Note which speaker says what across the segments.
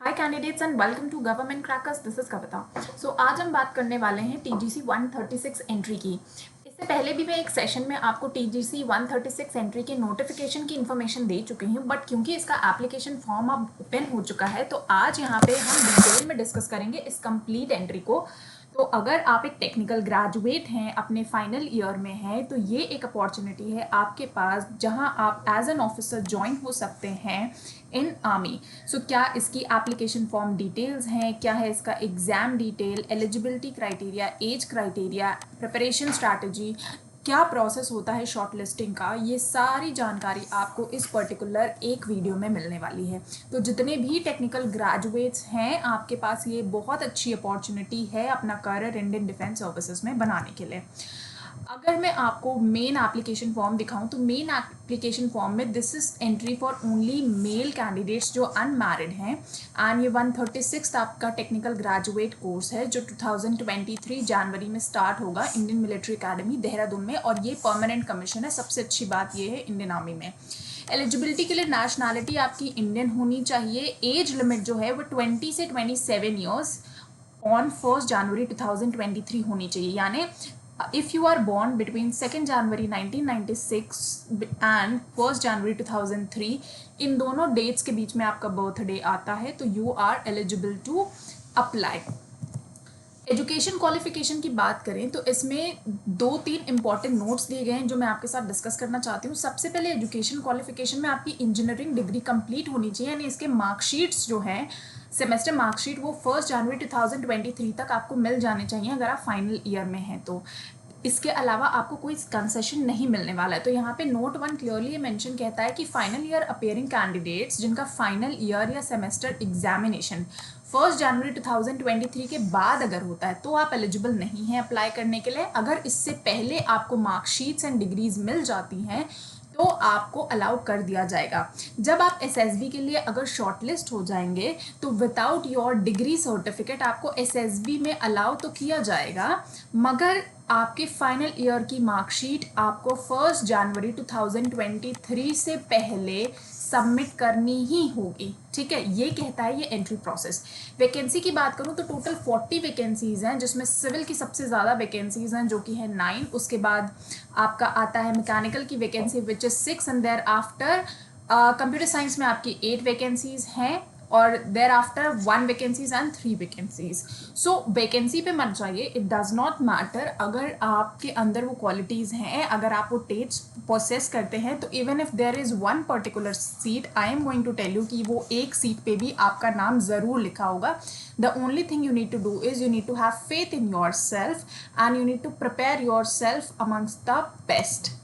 Speaker 1: Hi candidates and welcome to government crackers. This is Kavita. So आज हम बात करने वाले हैं टीजीसी 136 एंट्री की। इससे पहले भी मैं एक सेशन में आपको टीजीसी 136 एंट्री के नोटिफिकेशन की इन्फॉर्मेशन दे चुकी हूँ, बट क्योंकि इसका एप्लीकेशन फॉर्म अब ओपन हो चुका है तो आज यहाँ पे हम डिटेल में डिस्कस करेंगे इस कंप्लीट एंट्री को। तो अगर आप एक टेक्निकल ग्रेजुएट हैं, अपने फाइनल ईयर में हैं, तो ये एक अपॉर्चुनिटी है आपके पास जहां आप एज एन ऑफिसर ज्वाइन हो सकते हैं इन आर्मी। सो क्या इसकी एप्लीकेशन फॉर्म डिटेल्स हैं, क्या है इसका exam detail, eligibility criteria, age criteria, preparation strategy, क्या प्रोसेस होता है शॉर्ट लिस्टिंग का, ये सारी जानकारी आपको इस पर्टिकुलर एक वीडियो में मिलने वाली है। तो जितने भी टेक्निकल ग्रेजुएट्स हैं आपके पास ये बहुत अच्छी अपॉर्चुनिटी है अपना करियर इंडियन डिफेंस सर्विसेज में बनाने के लिए। अगर मैं आपको मेन एप्लीकेशन फॉर्म दिखाऊं तो मेन एप्लीकेशन फॉर्म में this is entry for only male candidates जो अनमैरिड हैं, एंड ये 136 आपका टेक्निकल ग्रेजुएट कोर्स है जो 2023 जनवरी में स्टार्ट होगा इंडियन मिलिट्री एकेडमी देहरादून में, और ये परमानेंट कमीशन है। सबसे अच्छी बात ये है इंडियन आर्मी में एलिजिबिलिटी के लिए नेशनैलिटी आपकी इंडियन होनी चाहिए। एज लिमिट जो है वो 20 से 27 ईयर्स ऑन 1 जनवरी 2023 होनी चाहिए, यानी if you are born between 2nd January 1996 and 1st January 2003, इन दोनों डेट्स के बीच में आपका बर्थडे आता है तो you are eligible to apply. Education qualification की बात करें तो इसमें 2-3 इंपॉर्टेंट नोट्स दिए गए हैं जो मैं आपके साथ डिस्कस करना चाहती हूँ। सबसे पहले एजुकेशन क्वालिफिकेशन में आपकी इंजीनियरिंग डिग्री कंप्लीट होनी चाहिए, यानी इसके मार्कशीट्स जो हैं सेमेस्टर मार्कशीट वो 1 जनवरी 2023 तक आपको मिल जाने चाहिए अगर आप फाइनल ईयर में हैं तो। इसके अलावा आपको कोई कंसेशन नहीं मिलने वाला है। तो यहाँ पे नोट 1 क्लियरली ये मेंशन कहता है कि फाइनल ईयर अपेयरिंग कैंडिडेट्स जिनका फाइनल ईयर या सेमेस्टर एग्जामिनेशन 1 जनवरी 2023 के बाद अगर होता है तो आप एलिजिबल नहीं हैं अप्लाई करने के लिए। अगर इससे पहले आपको मार्कशीट्स एंड डिग्रीज मिल जाती हैं तो आपको अलाउ कर दिया जाएगा। जब आप एसएसबी के लिए अगर शॉर्टलिस्ट हो जाएंगे तो विदाउट योर डिग्री सर्टिफिकेट आपको एसएसबी में अलाउ तो किया जाएगा, मगर आपके फाइनल ईयर की मार्कशीट आपको 1 जनवरी 2023 से पहले सबमिट करनी ही होगी। ठीक है, ये कहता है ये एंट्री प्रोसेस। वैकेंसी की बात करूं तो टोटल 40 वैकेंसीज हैं, जिसमें सिविल की सबसे ज़्यादा वैकेंसीज हैं जो कि है 9। उसके बाद आपका आता है मैकेनिकल की vacancy which is 6, and there after computer science में आपकी 8 वैकेंसीज हैं, और there after 1 vacancies and 3 vacancies. So vacancy पे मत जाइए, इट डज नॉट मैटर। अगर आपके अंदर वो क्वालिटीज़ हैं, अगर आप वो टेस्ट प्रोसेस करते हैं, तो even if there is 1 particular seat, I am going to tell you कि वो एक सीट पे भी आपका नाम ज़रूर लिखा होगा। The only thing you need to do is you need to have faith in yourself and you need to prepare yourself amongst the best.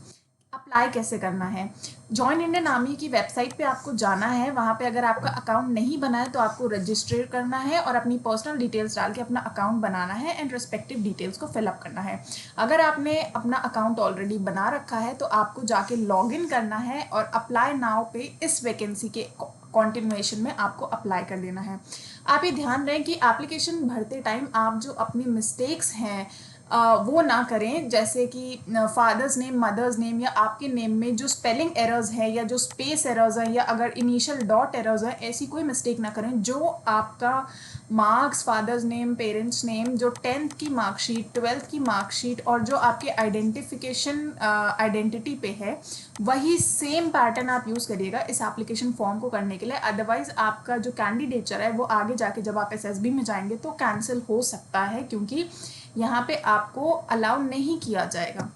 Speaker 1: Apply कैसे करना है? जॉइन इंडियन आर्मी की वेबसाइट पे आपको जाना है। वहाँ पे अगर आपका अकाउंट नहीं बना है तो आपको रजिस्टर करना है और अपनी पर्सनल डिटेल्स डाल के अपना अकाउंट बनाना है एंड रिस्पेक्टिव डिटेल्स को फिलअप करना है। अगर आपने अपना अकाउंट ऑलरेडी बना रखा है तो आपको जाके लॉग इन करना है और अप्लाई नाउ पे इस वैकेंसी के कॉन्टिन्यूएशन में आपको अप्लाई कर लेना है। आप ये ध्यान रखें कि एप्लीकेशन भरते टाइम आप जो अपनी मिस्टेक्स हैं वो ना करें, जैसे कि फादर्स नेम, मदर्स नेम या आपके नेम में जो स्पेलिंग एरर्स हैं या जो स्पेस एरर्स हैं या अगर इनिशियल डॉट एरर्स हैं, ऐसी कोई मिस्टेक ना करें। जो आपका marks, father's name, parents name, जो 10th की मार्कशीट, 12th की मार्कशीट और जो आपके आइडेंटिटी पे है, वही सेम पैटर्न आप यूज़ करिएगा इस एप्लीकेशन फॉर्म को करने के लिए। अदरवाइज आपका जो कैंडिडेचर है वो आगे जाके जब आप एसएसबी में जाएंगे तो कैंसिल हो सकता है, क्योंकि यहाँ पे आपको अलाउ नहीं किया जाएगा।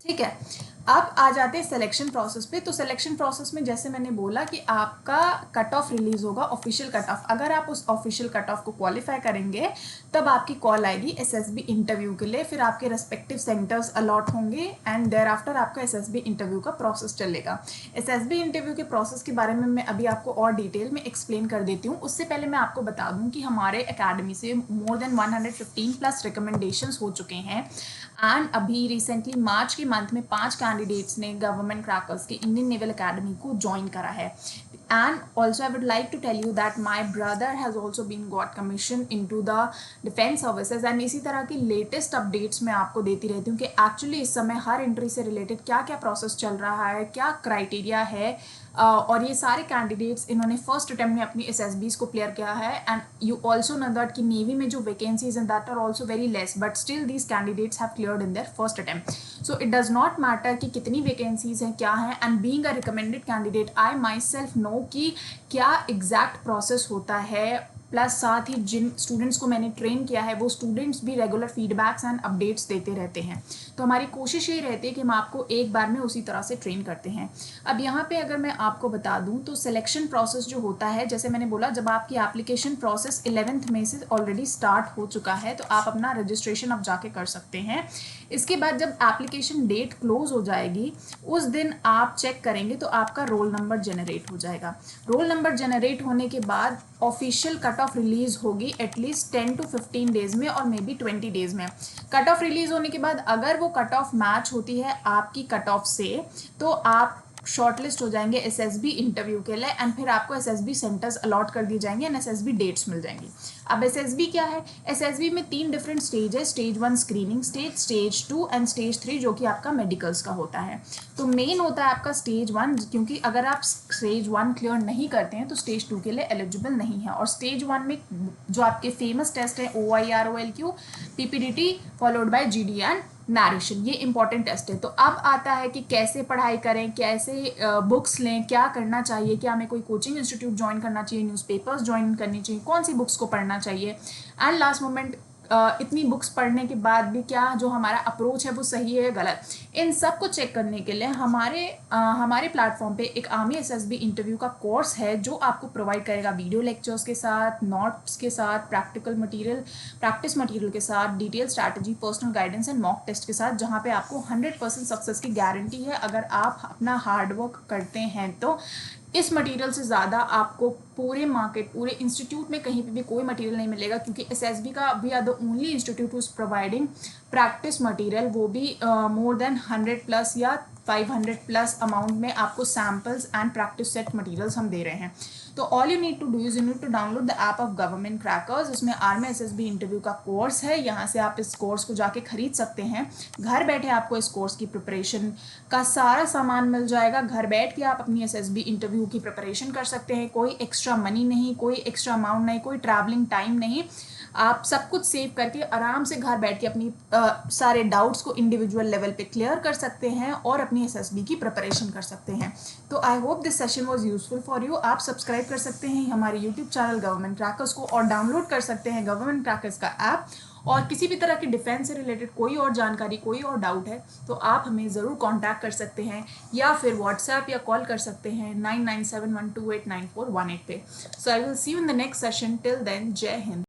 Speaker 1: ठीक है, अब आ जाते हैं सिलेक्शन प्रोसेस पे। तो सिलेक्शन प्रोसेस में जैसे मैंने बोला कि आपका कट ऑफ रिलीज होगा, ऑफिशियल कट ऑफ। अगर आप उस ऑफिशियल कट ऑफ को क्वालिफाई करेंगे तब आपकी कॉल आएगी एसएसबी इंटरव्यू के लिए, फिर आपके रेस्पेक्टिव सेंटर्स अलॉट होंगे एंड देयर आफ्टर आपका एसएसबी इंटरव्यू का प्रोसेस चलेगा। एसएसबी इंटरव्यू के प्रोसेस के बारे में मैं अभी आपको और डिटेल में एक्सप्लेन कर देती हूँ। उससे पहले मैं आपको बता दूँ कि हमारे अकेडमी से मोर देन 115 प्लस रिकमेंडेशंस हो चुके हैं, एंड अभी रिसेंटली मार्च के मंथ में 5 कैंडिडेट्स ने गवर्नमेंट क्रैकर्स के इंडियन नेवल एकेडमी को ज्वाइन करा है। And also I would like to tell you that my brother has also been got commission into the defense services, and इसी तरह की लेटेस्ट अपडेट्स मैं आपको देती रहती हूँ कि एक्चुअली इस समय हर एंट्री से रिलेटेड क्या क्या प्रोसेस चल रहा है, क्या क्राइटेरिया है, और ये सारे कैंडिडेट्स इन्होंने फर्स्ट अटेम्प्ट में अपनी SSBs को क्लियर किया है. And you also know that कि नेवी में जो वैकेंसीज हैं that are also very less, but still these candidates have cleared in their first attempt. So it does not matter कि कितनी वैकेंसीज हैं, क्या है. And being a recommended candidate I myself know कि क्या exact process होता है, plus साथ ही जिन स्टूडेंट्स को मैंने ट्रेन किया है वो स्टूडेंट्स भी रेगुलर फीडबैक्स एंड अपडेट्स देते रहते हैं. तो हमारी कोशिश यही रहती है कि हम आपको एक बार में उसी तरह से ट्रेन करते हैं. अब यहाँ पे अगर मैं आपको बता दूँ तो सिलेक्शन प्रोसेस जो होता है, जैसे मैंने बोला, जब आपकी एप्लीकेशन प्रोसेस 11th मई से ऑलरेडी स्टार्ट हो चुका है तो आप अपना रजिस्ट्रेशन अब जाके कर सकते हैं. इसके बाद जब एप्लीकेशन डेट क्लोज हो जाएगी उस दिन आप चेक करेंगे तो आपका रोल नंबर जनरेट हो जाएगा. रोल नंबर जनरेट होने के बाद ऑफिशियल कट ऑफ रिलीज होगी एटलीस्ट 10 to 15 डेज में और मे बी 20 डेज में. कट ऑफ रिलीज होने के बाद अगर वो कट ऑफ मैच होती है आपकी कट ऑफ से तो आप शॉर्टलिस्ट हो जाएंगे SSB इंटरव्यू के लिए, एंड फिर आपको SSB सेंटर्स अलॉट कर दिए जाएंगे एंड SSB डेट्स मिल जाएंगी. अब SSB क्या है? SSB में 3 डिफरेंट स्टेज है. Stage 1 screening stage, stage 2 and stage 3 जो कि आपका मेडिकल्स का होता है. तो मेन होता है आपका स्टेज 1, क्योंकि अगर आप स्टेज 1 क्लियर नहीं करते हैं तो स्टेज 2 के लिए एलिजिबल नहीं है. और स्टेज 1 में जो आपके फेमस टेस्ट है OIR OLQ PPDT followed by GD and narration, ये इंपॉर्टेंट टेस्ट है. तो अब आता है कि कैसे पढ़ाई करें, कैसे बुक्स लें, क्या करना चाहिए, क्या हमें कोई कोचिंग इंस्टीट्यूट ज्वाइन करना चाहिए, न्यूज़पेपर्स ज्वाइन करनी चाहिए, कौन सी बुक्स को पढ़ना चाहिए, एंड लास्ट मोमेंट इतनी बुक्स पढ़ने के बाद भी क्या जो हमारा अप्रोच है वो सही है या गलत. इन सब को चेक करने के लिए हमारे प्लेटफॉर्म पे एक आर्मी SSB इंटरव्यू का कोर्स है जो आपको प्रोवाइड करेगा वीडियो लेक्चर्स के साथ, नोट्स के साथ, प्रैक्टिस मटेरियल के साथ, detail strategy, personal guidance and mock test के साथ, जहाँ पे आपको 100% सक्सेस की गारंटी है अगर आप अपना हार्डवर्क करते हैं. तो इस मटेरियल से ज़्यादा आपको पूरे मार्केट, पूरे इंस्टीट्यूट में कहीं पे भी कोई मटेरियल नहीं मिलेगा, क्योंकि SSB का we are the only institute is providing practice material, वो भी मोर देन 100+ या 500+ अमाउंट में आपको samples and practice set materials हम दे रहे हैं. तो all you need to do is you need to download the app of Government Crackers. इसमें आर्मी SSB इंटरव्यू का कोर्स है. यहाँ से आप इस कोर्स को जाके खरीद सकते हैं. घर बैठे आपको इस कोर्स की प्रिपरेशन का सारा सामान मिल जाएगा. घर बैठ के आप अपनी SSB इंटरव्यू की प्रिपरेशन कर सकते हैं. कोई एक्स्ट्रा मनी नहीं, कोई एक्स्ट्रा अमाउंट नहीं, कोई ट्रैवलिंग टाइम नहीं. आप सब कुछ सेव करके आराम से घर बैठ के अपनी सारे डाउट्स को इंडिविजुअल लेवल पे क्लियर कर सकते हैं और अपनी SSB की प्रिपरेशन कर सकते हैं. तो I hope this session was useful for you. आप सब्सक्राइब कर सकते हैं हमारे यूट्यूब चैनल गवर्नमेंट क्रैकर्स को और डाउनलोड कर सकते हैं गवर्नमेंट क्रैकर्स का ऐप. और किसी भी तरह की डिफेंस से रिलेटेड कोई और जानकारी, कोई और डाउट है तो आप हमें ज़रूर कांटेक्ट कर सकते हैं या फिर व्हाट्सएप या कॉल कर सकते हैं 9971289418 पे. So I will see you in the next session. Till then, जय हिंद.